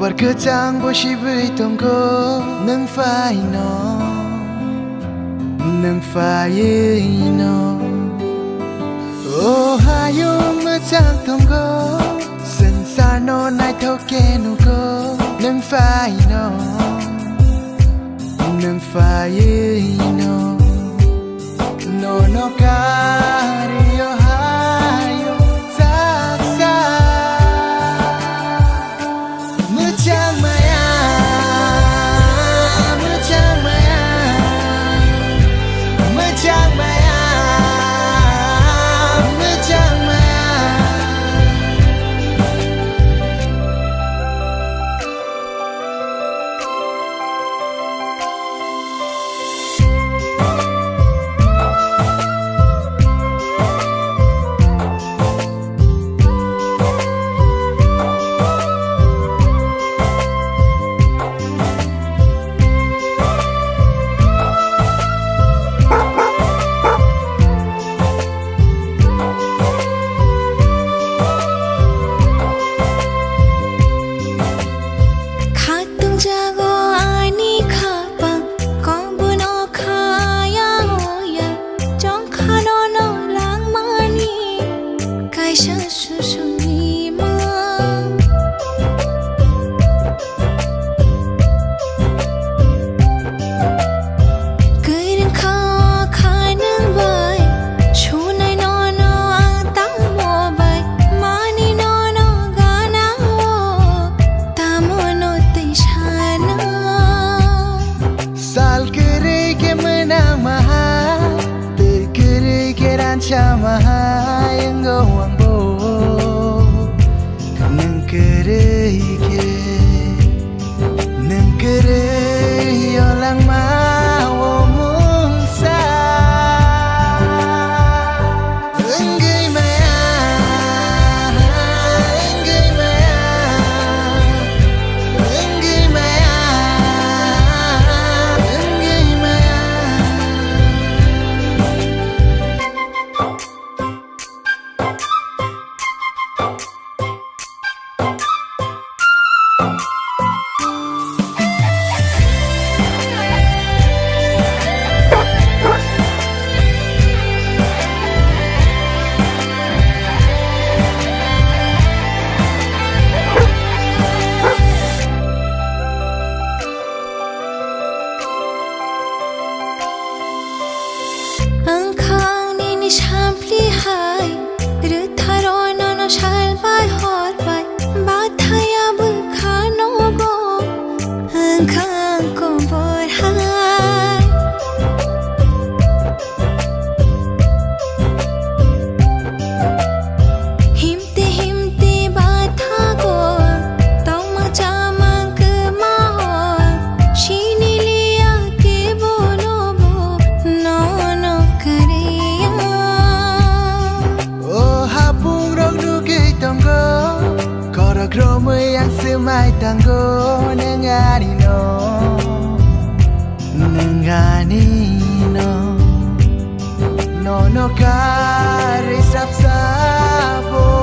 berkecang bosibui tongko nang fai no nang fai no oh hayo mechang tongko sensar no nai thoke no ko nang fai no nang fai no no no kario hayo saksa mechang maya mechang maya mechang maya mechang maya Maha yang gawang bo nang kerei olang mau mungsa enggai maya enggai maya enggai maya enggai maya Angkang ni shampli hai rutharo no shal bai hot bai bathaya bukhano go angkang ko bor hai himte himte batha go tama chamang ke ma shini liya ke bolo bo no no Kromo yang semai tanggo nengani no no no kare sap sabo